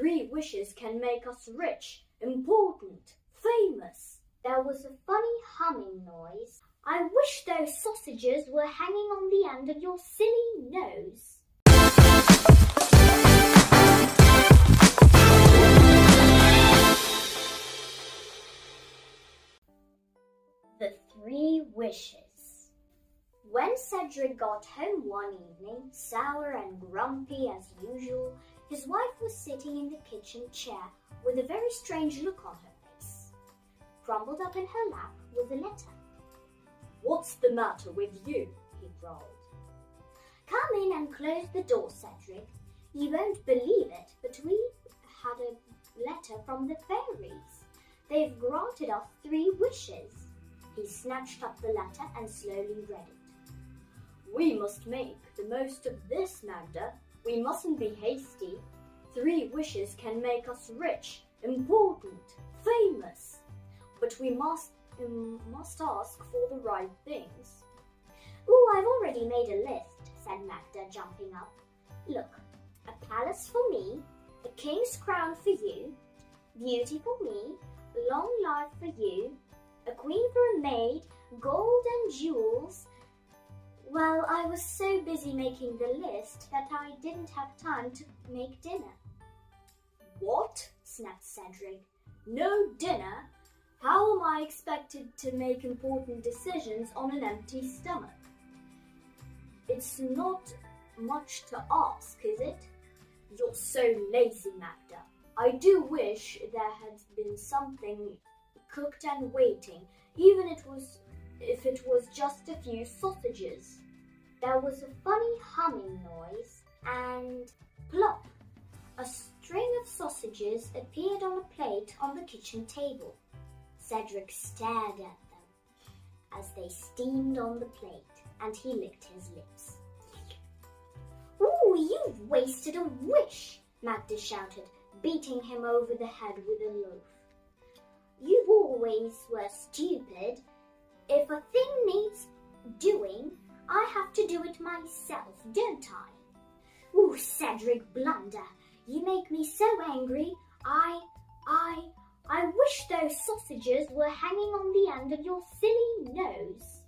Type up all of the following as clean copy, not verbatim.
3 wishes can make us rich, important, famous. There was a funny humming noise. I wish those sausages were hanging on the end of your silly nose. The 3 wishes. When Седрик got home one evening, sour and grumpy as usual, his wife was sitting in the kitchen chair with a very strange look on her face. Crumpled up in her lap was a letter. "What's the matter with you?" he growled. "Come in and close the door, Седрик. You won't believe it, but we had a letter from the fairies. They've granted us 3 wishes." He snatched up the letter and slowly read it. "We must make the most of this, Magda. We mustn't be hasty. 3 wishes can make us rich, important, famous. But we must ask for the right things." "Oh, I've already made a list," said Magda, jumping up. "Look, a palace for me, a king's crown for you, beauty for me, long life for you, a queen for a maid, gold and jewels." Well, I was so busy making the list that I didn't have time to make dinner. "What?" snapped Седрик. "No dinner? How am I expected to make important decisions on an empty stomach? It's not much to ask, is it?" "You're so lazy, Magda. I do wish there had been something cooked and waiting, even if it was just a few sausages." There was a funny humming noise, and plop! A string of sausages appeared on a plate on the kitchen table. Седрик stared at them as they steamed on the plate, and he licked his lips. "Ooh, you've wasted a wish!" Magda shouted, beating him over the head with a loaf. "You always were stupid. If a thing needs doing, I have to do it myself, don't I? Ooh, Седрик blunder, you make me so angry. I wish those sausages were hanging on the end of your silly nose."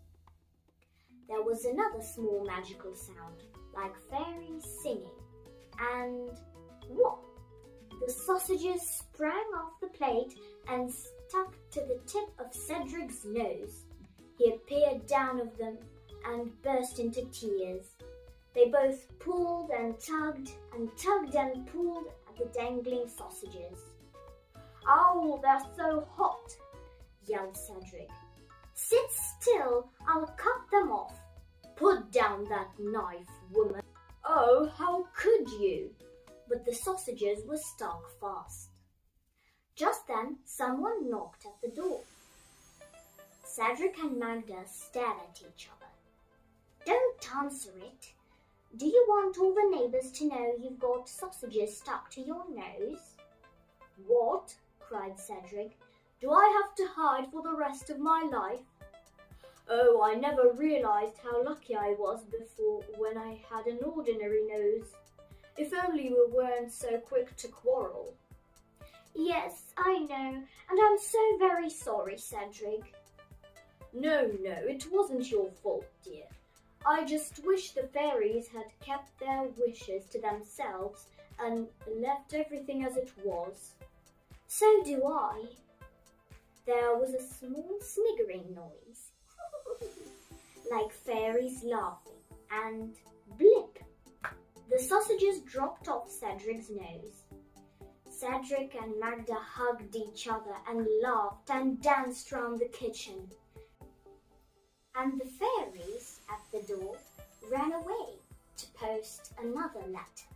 There was another small magical sound, like fairies singing, and whop! The sausages sprang off the plate and stuck to the tip of Седрic's nose. He peered down of them and burst into tears. They both pulled and tugged and pulled at the dangling sausages. "Oh, they're so hot!" yelled Седрик. "Sit still, I'll cut them off." "Put down that knife, woman." "Oh, how could you?" But the sausages were stuck fast. Just then, someone knocked at the door. Седрик and Magda stared at each other. "Don't answer it. Do you want all the neighbours to know you've got sausages stuck to your nose?" "What?" cried Седрик. "Do I have to hide for the rest of my life? Oh, I never realized how lucky I was before when I had an ordinary nose. If only we weren't so quick to quarrel." "Yes, I know, and I'm so very sorry, Седрик." No, it wasn't your fault, dear. I just wish the fairies had kept their wishes to themselves and left everything as it was." "So do I." There was a small sniggering noise, like fairies laughing, and blip! The sausages dropped off Седрic's nose. Седрик and Magda hugged each other and laughed and danced round the kitchen. And the fairies at the door ran away to post another letter.